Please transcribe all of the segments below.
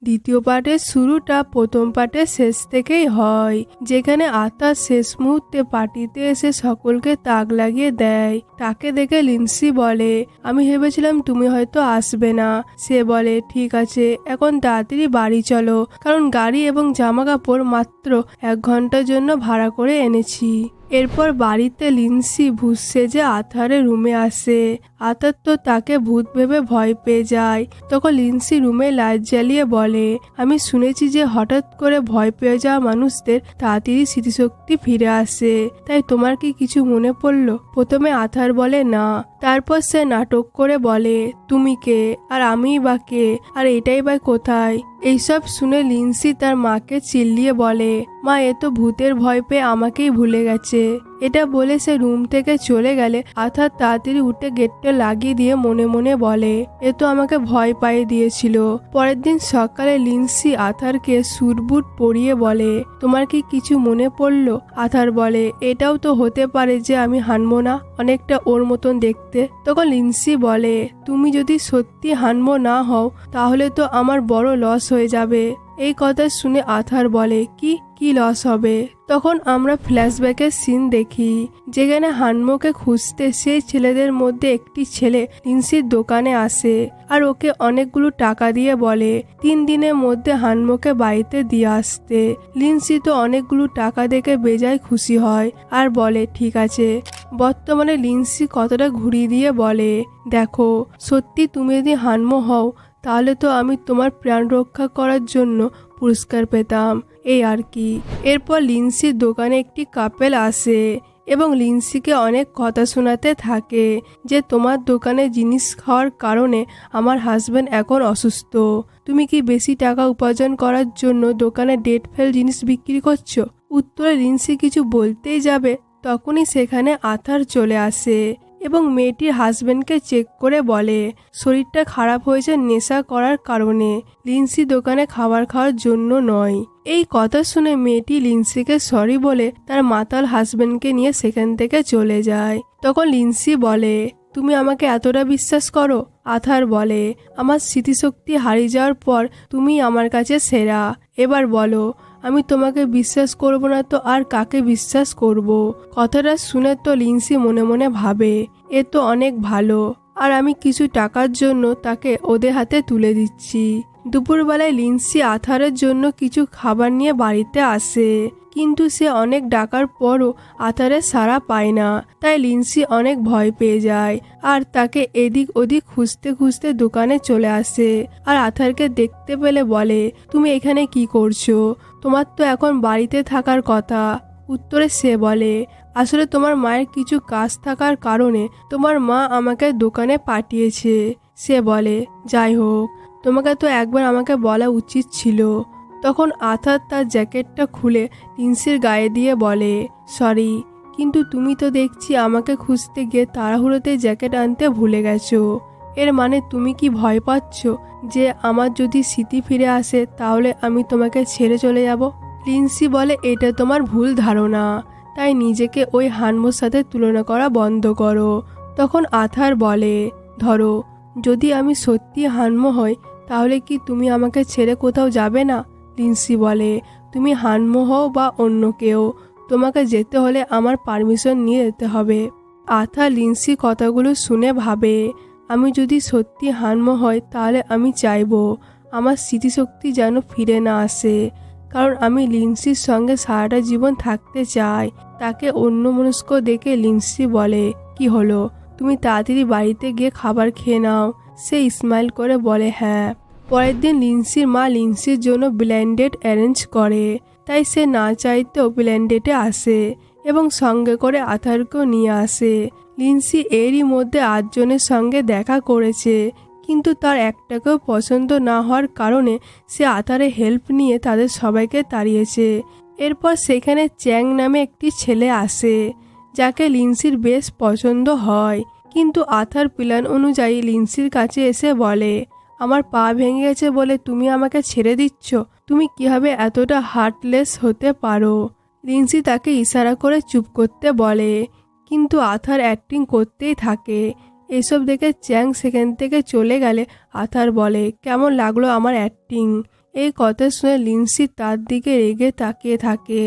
দ্বিতীয় পার্টের শুরুটা প্রথম পার্টের শেষ থেকেই হয়, যেখানে আথার শেষ মুহূর্তে পার্টিতে এসে সকলকে তাক লাগিয়ে দেয়। তাকে দেখে লিন্সি বলে, আমি ভেবেছিলাম তুমি হয়তো আসবে না। সে বলে, ঠিক আছে, এখন তাড়াতাড়ি বাড়ি চলো, কারণ গাড়ি এবং জামা কাপড় মাত্র 1 ঘন্টার জন্য ভাড়া করে এনেছি। এরপর বাড়িতে লিন্সি ভূত সেজে আথারের রুমে আসে। আথার তো তাকে ভূত ভেবে ভয় পেয়ে যায়। তখন লিন্সি রুমে লাইট জ্বালিয়ে বলে, আমি শুনেছি যে হঠাৎ করে ভয় পেয়ে যাওয়া মানুষদের তাড়াতাড়ি স্মৃতিশক্তি ফিরে আসে, তাই তোমার কি কিছু মনে পড়লো? প্রথমে আথার বলে না, তারপর সে নাটক করে বলে, তুমি কে আর আমিই বা কে, আর এটাই বা কোথায়? এইসব শুনে লিন্সি তার মাকে চিল্লিয়ে বলে, মা, এ তো ভূতের ভয় পেয়ে আমাকেই ভুলে গেছে। এটা বলে সে রুম থেকে চলে গেলে আথার তাড়াতাড়ি উঠে গেটটা লাগিয়ে দিয়ে মনে মনে বলে, এ তো আমাকে ভয় পাইয়ে দিয়েছিল। পরের দিন সকালে লিন্সি আথারকে সুটবুট পরিয়ে বলে, তোমার কি কিছু মনে পড়লো? আথার বলে, এটাও তো হতে পারে যে আমি হানবো না, অনেকটা ওর মতন দেখতে। তখন লিন্সি বলে, তুমি যদি সত্যি হানবো না হও তাহলে তো আমার বড় লস হয়ে যাবে। এই কথা শুনে আথার বলে, কি লস হবে? তখন আমরা ফ্ল্যাশব্যাকের সিন দেখি, যেখানে হানমোকে খুঁজতে সেই ছেলেদের মধ্যে একটি ছেলে লিন্সির দোকানে আসে আর ওকে অনেকগুলো টাকা দিয়ে বলে 3 দিনের মধ্যে হানমোকে বাড়িতে দিয়ে আসতে। লিন্সি তো অনেকগুলো টাকা দেখে বেজায় খুশি হয় আর বলে, ঠিক আছে। বর্তমানে লিন্সি কতটা ঘুরিয়ে দিয়ে বলে, দেখো, সত্যি তুমি যদি হানমো হও তাহলে তো আমি তোমার প্রাণ রক্ষা করার জন্য পুরস্কার পেতাম, এই আর কি। এরপর লিন্সির দোকানে একটি কাপেল আসে এবং লিন্সিকে অনেক কথা শোনাতে থাকে যে তোমার দোকানে জিনিস খাওয়ার কারণে আমার হাজবেন্ড এখন অসুস্থ। তুমি কি বেশি টাকা উপার্জন করার জন্য দোকানে ডেট ফেল জিনিস বিক্রি করছো? উত্তরে লিন্সি কিছু বলতেই যাবে, তখনই সেখানে আথার চলে আসে এবং মেয়েটির হাজবেন্ডকে চেক করে বলে, শরীরটা খারাপ হয়েছে নেশা করার কারণে, লিন্সি দোকানে খাবার খাওয়ার জন্য নয়। এই কথা শুনে মেয়েটি লিন্সিকে সরি বলে তার মাতাল হাজবেন্ডকে নিয়ে সেখান থেকে চলে যায়। তখন লিন্সি বলে, তুমি আমাকে এতটা বিশ্বাস করো? আথার বলে, আমার স্মৃতিশক্তি হারিয়ে যাওয়ার পর তুমি আমার কাছে সেরা। এবার বলো, আমি তোমাকে বিশ্বাস করব না তো আর কাকে বিশ্বাস করব? কথাটা শুনে তো লিন্সি মনে মনে ভাবে, এ তো অনেক ভালো, আর আমি কিছু টাকার জন্য তাকে ওদের হাতে তুলে দিচ্ছি। দুপুরবেলায় লিন্সি আথারের জন্য কিছু খাবার নিয়ে বাড়িতে আসে, কিন্তু সে অনেক ডাকার পরও আথারের সাড়া পায় না। তাই লিন্সি অনেক ভয় পেয়ে যায় আর তাকে এদিক ওদিক খুঁজতে খুঁজতে দোকানে চলে আসে আর আথারকে দেখতে পেলে বলে, তুমি এখানে কি করছো? তোমার তো এখন বাড়িতে থাকার কথা। উত্তরে সে বলে, আসলে তোমার মায়ের কিছু কাজ থাকার কারণে তোমার মা আমাকে দোকানে পাঠিয়েছে। সে বলে, যাই হোক, তোমাকে তো একবার আমাকে বলা উচিত ছিল। তখন আথার তার জ্যাকেটটা খুলে লিন্সির গায়ে দিয়ে বলে, সরি, কিন্তু তুমি তো দেখছি আমাকে খুঁজতে গিয়ে তাড়াহুড়োতে জ্যাকেট আনতে ভুলে গেছো। এর মানে তুমি কি ভয় পাচ্ছ যে আমার যদি স্মৃতি ফিরে আসে তাহলে আমি তোমাকে ছেড়ে চলে যাব? লিন্সি বলে, এটা তোমার ভুল ধারণা, তাই নিজেকে ওই হানমোর সাথে তুলনা করা বন্ধ করো। তখন আথার বলে, ধরো, যদি আমি সত্যি হানমো হই তাহলে কি তুমি আমাকে ছেড়ে কোথাও যাবে না? লিন্সি বলে, তুমি হানমো হও বা অন্য কেউ, তোমাকে যেতে হলে আমার পারমিশন নিয়ে যেতে হবে। আথার লিন্সি কথাগুলো শুনে ভাবে, আমি যদি সত্যি হানমো হয় তাহলে আমি চাইবো আমার স্মৃতিশক্তি যেন ফিরে না আসে, কারণ আমি লিন্সির সঙ্গে সারাটা জীবন থাকতে চাই। তাকে অন্যমনস্ক দেখে লিন্সি বলে, কি হলো, তুমি তাড়াতাড়ি বাড়িতে গিয়ে খাবার খেয়ে নাও। সে স্মাইল করে বলে, হ্যাঁ। পরের দিন লিন্সির মা লিন্সির জন্য ব্লাইন্ড ডেট অ্যারেঞ্জ করে, তাই সে না চাইতেও ব্লাইন্ড ডেটে আসে এবং সঙ্গে করে আথারকেও নিয়ে আসে। লিন্সি এরই মধ্যে 8 জনের সঙ্গে দেখা করেছে, কিন্তু তার একটাকেও পছন্দ না হওয়ার কারণে সে আথারের হেল্প নিয়ে তাদের সবাইকে তাড়িয়েছে। এরপর সেখানে চ্যাং নামে একটি ছেলে আসে, যাকে লিন্সির বেশ পছন্দ হয়, কিন্তু আথার প্ল্যান অনুযায়ী লিন্সির কাছে এসে বলে, আমার পা ভেঙে গেছে বলে তুমি আমাকে ছেড়ে দিচ্ছ? তুমি কিভাবে এতটা হার্টলেস হতে পারো? লিন্সি তাকে ইশারা করে চুপ করতে বলে, কিন্তু আথার অ্যাক্টিং করতেই থাকে। এসব দেখে চ্যাং সেখান থেকে চলে গেলে আথার বলে, কেমন লাগলো আমার অ্যাক্টিং? এই কথা শুনে লিন্সি তার দিকে রেগে তাকিয়ে থাকে।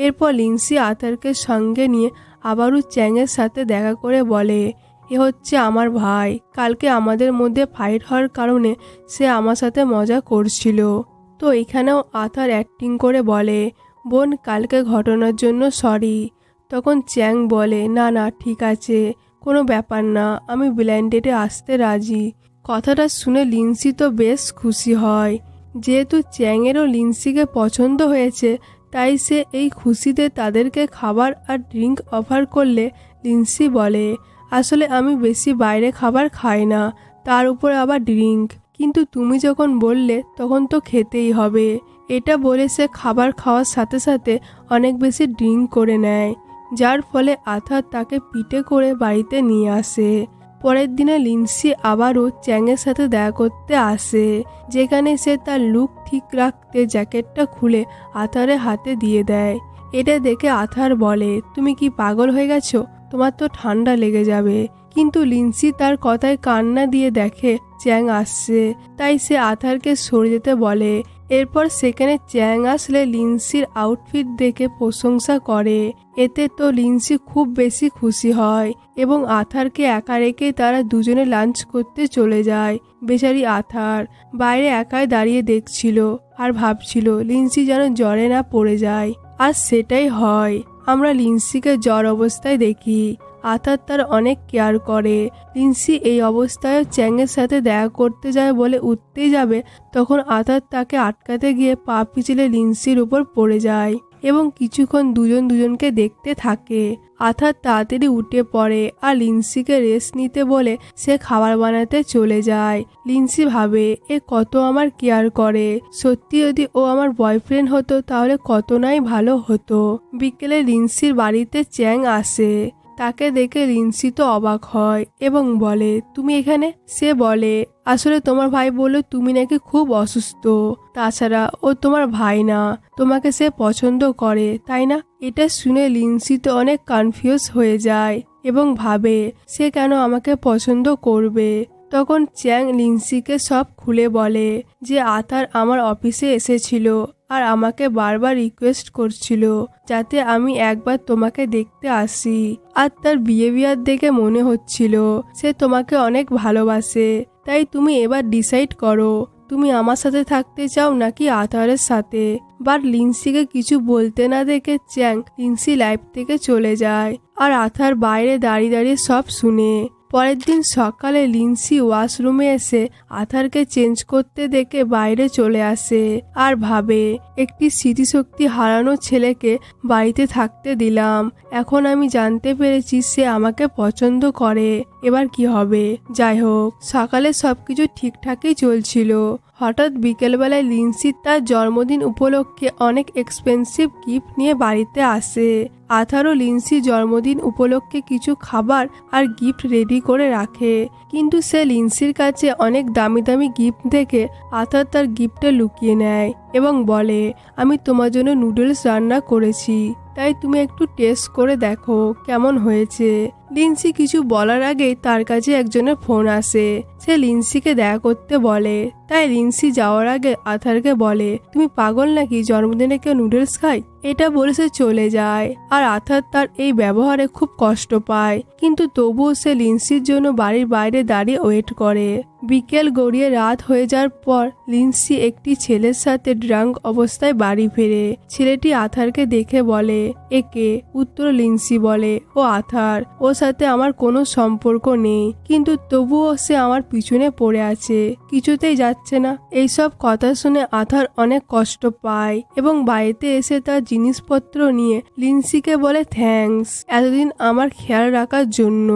এরপর লিন্সি আথারকে সঙ্গে নিয়ে আবারও চ্যাংয়ের সাথে দেখা করে বলে, এ হচ্ছে আমার ভাই। কালকে আমাদের মধ্যে ফাইট হওয়ার কারণে সে আমার সাথে মজা করছিল। তো এখানেও আথার অ্যাক্টিং করে বলে, বোন কালকে ঘটনার জন্য সরি। তখন চ্যাং বলে, না না ঠিক আছে, কোনো ব্যাপার না, আমি ব্লাইন্ড ডেটে আসতে রাজি। কথাটা শুনে লিন্সি তো বেশ খুশি হয়। যেহেতু চ্যাংয়েরও লিন্সিকে পছন্দ হয়েছে, তাই সে এই খুশিতে তাদেরকে খাবার আর ড্রিঙ্ক অফার করলে লিন্সি বলে, আসলে আমি বেশি বাইরে খাবার খাই না, তার উপর আবার ড্রিঙ্ক, কিন্তু তুমি যখন বললে তখন তো খেতেই হবে। এটা বলে সে খাবার খাওয়ার সাথে সাথে অনেক বেশি ড্রিঙ্ক করে নেয়, যার ফলে আথার তাকে পিঠে করে বাড়িতে নিয়ে আসে। পরের দিনে লিন্সি আবারও চ্যাংয়ের সাথে দেখা করতে আসে, যেখানে সে তার লুক ঠিক রাখতে জ্যাকেটটা খুলে আথারের হাতে দিয়ে দেয়। এটা দেখে আথার বলে, তুমি কি পাগল হয়ে গেছো? তোমার তো ঠান্ডা লেগে যাবে। কিন্তু লিন্সি তার কথায় কান না দিয়ে দেখে চ্যাং আসছে, তাই সে আথারকে সরে যেতে বলে। এরপর সেখানে চ্যাং আসলে লিন্সির আউটফিট দেখে প্রশংসা করে। এতে তো লিন্সি খুব বেশি খুশি হয় এবং আথারকে একা রেখে তারা দুজনে লাঞ্চ করতে চলে যায়। বেচারি আথার বাইরে একাই দাঁড়িয়ে দেখছিল আর ভাবছিল লিন্সি যেন জ্বরে না পড়ে যায়। আর সেটাই হয়, আমরা লিন্সিকে জ্বর অবস্থায় দেখি। আথার তার অনেক কেয়ার করে। লিন্সি এই অবস্থায় চ্যাংয়ের সাথে দেখা করতে যায় বলে উঠতেই যাবে, তখন আথার তাকে আটকাতে গিয়ে পা পিছলে লিন্সির উপর পড়ে যায় এবং কিছুক্ষণ দুজন দুজনকে দেখতে থাকে। আথার তাড়াতাড়ি উঠে পড়ে আর লিন্সিকে রেস্ট নিতে বলে সে খাবার বানাতে চলে যায়। লিন্সি ভাবে, এ কত আমার কেয়ার করে, সত্যি যদি ও আমার বয়ফ্রেন্ড হতো তাহলে কত নাই ভালো হতো। বিকেলে লিন্সির বাড়িতে চ্যাং আসে। তাকে দেখে লিন্সি তো অবাক হয় এবং বলে, তুমি এখানে? সে বলে, আসলে তোমার ভাই বলল তুমি নাকি খুব অসুস্থ, তাছাড়া ও তোমার ভাই না, তোমাকে সে পছন্দ করে, তাই না? এটা শুনে লিন্সি তো অনেক কনফিউজ হয়ে যায় এবং ভাবে সে কেন আমাকে পছন্দ করবে। তখন চ্যাং লিন্সিকে সব খুলে বলে যে আথার আমার অফিসে এসেছিল আর আমাকে বারবার রিকোয়েস্ট করছিল যাতে আমি একবার তোমাকে দেখতে আসি, আর তার বিহেভিয়ার দেখে মনে হচ্ছিল সে তোমাকে অনেক ভালোবাসে। তাই তুমি এবার ডিসাইড করো, তুমি আমার সাথে থাকতে চাও নাকি আথারের সাথে। বাট লিন্সিকে কিছু বলতে না দেখে চ্যাং লিন্সি লাইফ থেকে চলে যায় আর আথার বাইরে দাঁড়িয়ে দাঁড়িয়ে সব শুনে। পরের দিন সকালে লিন্সি ওয়াশরুমে এসে আথারকে চেঞ্জ করতে দেখে বাইরে চলে আসে আর ভাবে, একটি স্মৃতিশক্তি হারানো ছেলেকে বাড়িতে থাকতে দিলাম, এখন আমি জানতে পেরেছি সে আমাকে পছন্দ করে, এবার কি হবে। যাই হোক, সকালে সবকিছু ঠিকঠাকই চলছিল। হঠাৎ বিকেলবেলায় লিন্সি তার জন্মদিন উপলক্ষে অনেক এক্সপেন্সিভ গিফট নিয়ে বাড়িতে আসে। আথারও লিন্সি জন্মদিন উপলক্ষে কিছু খাবার আর গিফট রেডি করে রাখে, কিন্তু সে লিন্সির কাছে অনেক দামি দামি গিফট দেখে আথার তার গিফটে লুকিয়ে নেয় এবং বলে, আমি তোমার জন্য নুডলস রান্না করেছি, তাই তুমি একটু টেস্ট করে দেখো কেমন হয়েছে। লিন্সি কিছু বলার আগেই তার কাছে একজনের ফোন আসে। সে লিন্সিকে দেখা করতে বলে, তাই লিন্সি যাওয়ার আগে আথারকে বলে, তুমি পাগল নাকি, জন্মদিনে কেউ নুডলস খায়? এটা বলে সে চলে যায় আর আথার তার এই ব্যবহারে খুব কষ্ট পায়, কিন্তু তবুও সে লিন্সির জন্য বাড়ির বাইরে দাঁড়িয়ে ওয়েট করে। বিকেল গড়িয়ে রাত হয়ে যাওয়ার পর লিন্সি একটি ছেলের সাথে ড্রাঙ্ক অবস্থায় বাড়ি ফেরে। ছেলেটি আথারকে দেখে বলে, একে? উত্তর লিন্সি বলে, ও আথার, ওর সাথে আমার কোনো সম্পর্ক নেই, কিন্তু তবুও সে আমার পিছনে পড়ে আছে, কিছুতেই যাচ্ছে না। এইসব কথা শুনে আথার অনেক কষ্ট পায় এবং বাড়িতে এসে তার জিনিসপত্র নিয়ে লিন্সিকে বলে, থ্যাঙ্কস এতদিন আমার খেয়াল রাখার জন্য।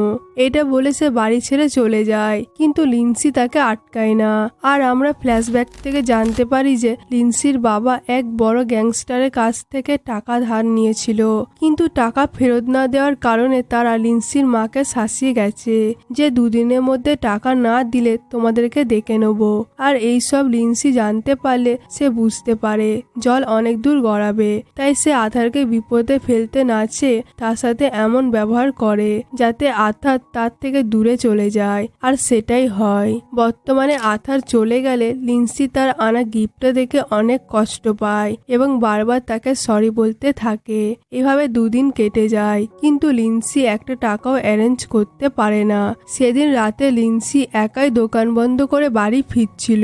এটা বলে সে বাড়ি ছেড়ে চলে যায়, কিন্তু লিন্সি তাকে আটকায় না। আর আমরা ফ্ল্যাশব্যাক থেকে জানতে পারি যে লিন্সির বাবা এক বড় গ্যাংস্টারের কাছ থেকে টাকা ধার নিয়েছিল, কিন্তু টাকা ফেরত না দেওয়ার কারণে তারা লিন্সি লিন্সির মাকে শাসিয়ে গেছে যে 2 দিনের মধ্যে টাকা না দিলে তোমাদেরকে ডেকে নেব। আর এইসব লিন্সি জানতে পারলে সে বুঝতে পারে জল অনেক দূর গড়াবে, তাই সে আথারকে বিপদে ফেলতে না চেয়ে তার সাথে এমন ব্যবহার করে যাতে আথার তার থেকে দূরে চলে যায়। আর সেটাই হয়। বর্তমানে আথার চলে গেলে লিন্সি তার আনা গিফটটা দেখে অনেক কষ্ট পায় এবং বারবার তাকে সরি বলতে থাকে। এভাবে 2 দিন কেটে যায়, কিন্তু লিন্সি একটা টাকাও অ্যারেঞ্জ করতে পারে না। সেদিন রাতে লিন্সি একাই দোকান বন্ধ করে বাড়ি ফিরছিল।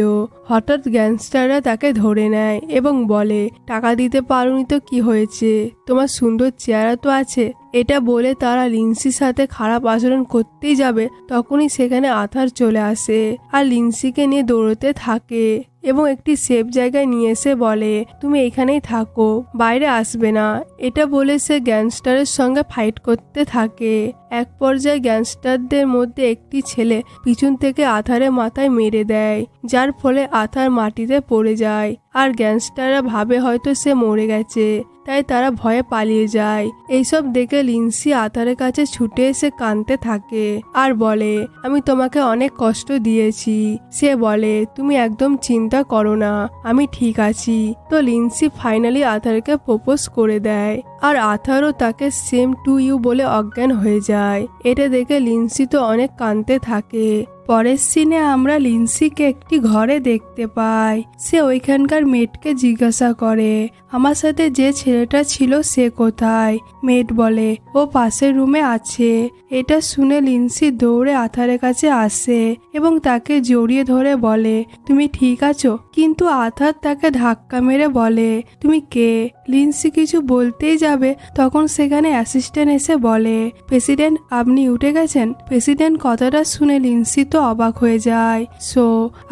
হঠাৎ গ্যাংস্টাররা তাকে ধরে নেয় এবং বলে, টাকা দিতে পারোনি তো কি হয়েছে, তোমার সুন্দর চেহারা তো আছে। এটা বলে তারা লিন্সির সাথে খারাপ আচরণ করতেই যাবে, তখনই সেখানে আথার চলে আসে আর লিন্সিকে নিয়ে দৌড়তে থাকে এবং একটি সেফ জায়গায় নিয়ে এসে বলে, তুমি এখানেই থাকো, বাইরে আসবে না। এটা বলে সে গ্যাংস্টারের সঙ্গে ফাইট করতে থাকে। এক পর্যায়ে গ্যাংস্টারদের মধ্যে একটি ছেলে পিছন থেকে আথারের মাথায় মেরে দেয়, যার ফলে আথার মাটিতে পড়ে যায়। আর গ্যাংস্টাররা ভাবে হয়তো সে মরে গেছে, তাই তারা ভয়ে পালিয়ে যায়। এইসব দেখে লিন্সি আথারের কাছে ছুটে এসে কাঁদতে থাকে আর বলে, আমি তোমাকে অনেক কষ্ট দিয়েছি। সে বলে, তুমি একদম চিন্তা করো না, আমি ঠিক আছি। তো লিন্সি ফাইনালি আথারকে প্রপোজ করে দেয় আর আথারও তাকে সেম টু ইউ বলে অজ্ঞান হয়ে যায়। এটা দেখে লিন্সি তো অনেক কাঁদতে থাকে। পরের সিনে আমরা লিন্সিকে একটি ঘরে দেখতে পাই। সে ওইখানকার মেয়েটকে জিজ্ঞাসা করে, আমার সাথে যে ছেলেটা ছিল সে কোথায়? মেয়েট বলে, ও পাশের রুমে আছে। এটা শুনে লিন্সি দৌড়ে আথারের কাছে আসে এবং তাকে জড়িয়ে ধরে বলে, তুমি ঠিক আছো? কিন্তু আথার তাকে ধাক্কা মেরে বলে, তুমি কে? লিন্সি কিছু বলতেই যাবে, তখন সেখানে অ্যাসিস্ট্যান্ট এসে বলে, প্রেসিডেন্ট আপনি উঠে গেছেন। প্রেসিডেন্ট কথাটা শুনে লিন্সি তো অবাক হয়ে যায়।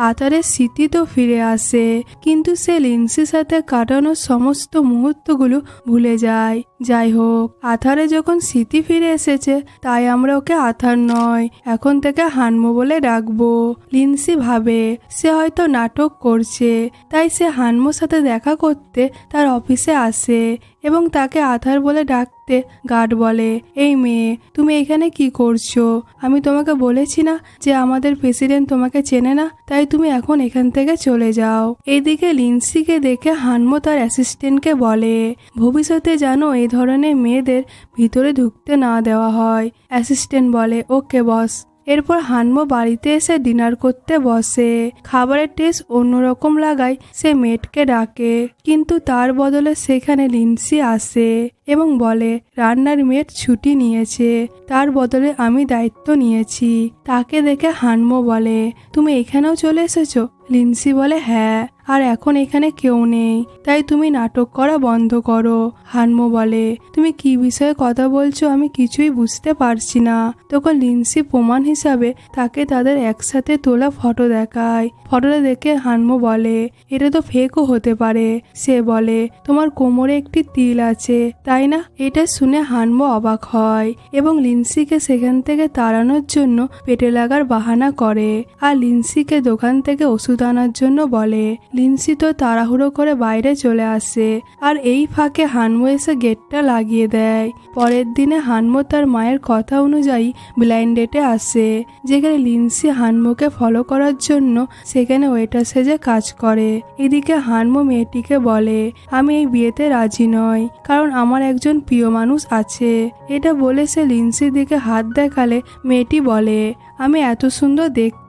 আথারের স্মৃতি তো ফিরে আসে, কিন্তু সে লিন্সির সাথে কাটানো সমস্ত মুহূর্তগুলো ভুলে যায়। যাই হোক, আথারে যখন স্মৃতি ফিরে এসেছে, তাই আমরা ওকে আথার নয়, এখন থেকে হানমো বলে ডাকবো। লিন্সি ভাবে সে হয়তো নাটক করছে, তাই সে হানমোর সাথে দেখা করতে তার অফিসে আসে এবং তাকে আথার বলে ডাকতে গার্ড বলে, এই মেয়ে, তুমি এখানে কি করছো? আমি তোমাকে বলেছি না যে আমাদের প্রেসিডেন্ট তোমাকে চেনে না, তাই তুমি এখন এখান থেকে চলে যাও। এদিকে লিন্সিকে দেখে হানমো তার অ্যাসিস্ট্যান্টকে বলে, ভবিষ্যতে যেন এই ধরনের মেয়েদের ভিতরে ঢুকতে না দেওয়া হয়। অ্যাসিস্ট্যান্ট বলে, ওকে বস। এরপর হানমো বাড়িতে এসে ডিনার করতে বসে। খাবারের টেস্ট অন্যরকম লাগায় সে মেয়েটকে ডাকে, কিন্তু তার বদলে সেখানে লিন্সি আসে এবং বলে, রান্নার মেয়েট ছুটি নিয়েছে, তার বদলে আমি দায়িত্ব নিয়েছি। তাকে দেখে হানমো বলে, তুমি এখানেও চলে এসেছো? লিন্সি বলে, হ্যাঁ, আর এখন এখানে কেউ নেই, তাই তুমি নাটক করা বন্ধ করো। হানমো বলে, তুমি কি বিষয়ে কথা বলছো আমি কিছুই বুঝতে পারছি না। তখন লিন্সি প্রমাণ হিসাবে তাকে তাদের একসাথে তোলা ফটো দেখায়। ফটোটা দেখে হানমো বলে, এটা তো ফেকও হতে পারে। সে বলে, তোমার কোমরে একটি তিল আছে, তাই না? এটা শুনে হানমো অবাক হয় এবং লিন্সিকে সেখান থেকে তাড়ানোর জন্য পেটে লাগার বাহানা করে আর লিন্সিকে দোকান থেকে ওষুধ আনার জন্য বলে। লিন্সি তো তাড়াহুড়ো করে বাইরে চলে আসে আর এই ফাঁকে হানমো এসে গেটটা লাগিয়ে দেয়। পরের দিনে হানমো তার মায়ের কথা অনুযায়ী ব্লাইন্ড ডেটে আসে, যেখানে লিন্সি হানমোকে ফলো করার জন্য সেখানে ওয়েটার সেজে কাজ করে। এদিকে হানমো মেয়েটিকে বলে, আমি এই বিয়েতে রাজি নই, কারণ আমার একজন প্রিয় মানুষ আছে। এটা বলে সে লিন্সির দিকে হাত দেখালে মেয়েটি বলে, আমি এত সুন্দর দেখতে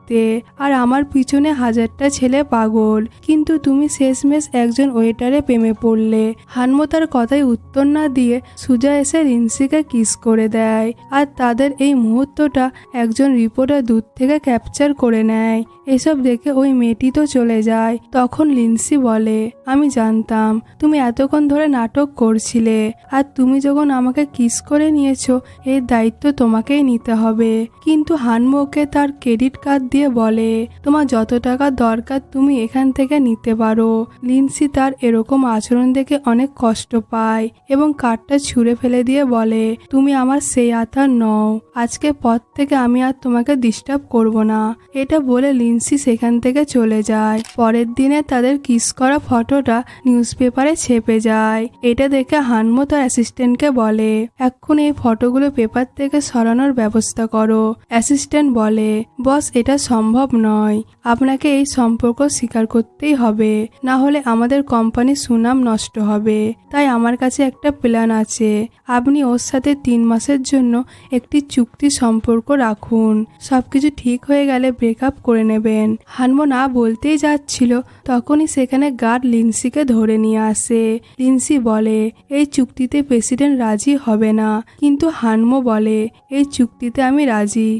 আর আমার পিছনে হাজারটা ছেলে পাগল, কিন্তু তুমি শেষমেশ একজন ওয়েটারে প্রেমে পড়লে। হানমো তার কথায় উত্তর না দিয়ে সুজা এসে লিন্সিকে কিস করে দেয় আর তাদের এই মুহূর্তটা একজন রিপোর্টার দূর থেকে ক্যাপচার করে নেয়। এসব দেখে ওই মেয়েটি তো চলে যায়। তখন লিন্সি বলে, আমি জানতাম তুমি এতক্ষণ ধরে নাটক করছিলে, আর তুমি যখন আমাকে কিস করে নিয়েছো এর দায়িত্ব তোমাকেই নিতে হবে। কিন্তু হানমোকে তার ক্রেডিট কার্ড দিয়ে বলে, তোমার যত টাকা দরকার তুমি এখান থেকে নিতে পারো। লিন্সি তার এরকম আচরণ দেখে অনেক কষ্ট পায় এবং কার্ডটা ছুঁড়ে ফেলে দিয়ে বলে, তুমি আমার সেই আথার নও, আজকে পর থেকে আমি আর তোমাকে ডিস্টার্ব করব না। এটা বলে লিন্সি লিন্সি সেখান থেকে চলে যায়। পরের দিনে তাদের কিস করা ফটোটা নিউজ পেপারে ছেপে যায়। এটা দেখে হানমো তার অ্যাসিস্ট্যান্টকে বলে, এখন এই ফটোগুলো পেপার থেকে সরানোর ব্যবস্থা করো। অ্যাসিস্ট্যান্ট বলে, বস এটা সম্ভব নয়, আপনাকে এই সম্পর্ক স্বীকার করতেই হবে, না হলে আমাদের কোম্পানির সুনাম নষ্ট হবে। তাই আমার কাছে একটা প্ল্যান আছে, আপনি ওর সাথে 3 মাসের জন্য একটি চুক্তি সম্পর্ক রাখুন, সবকিছু ঠিক হয়ে গেলে ব্রেকআপ করে নেবেন। হানমো না বলতেই যাচ্ছিল, তখনই সেখানে গার্ড লিন্সিকে ধরে নিয়ে আসে। লিন্সি বলে, এই চুক্তিতে প্রেসিডেন্ট রাজি হবে না, কিন্তু হানমো বলে, এই চুক্তিতে আমি রাজি।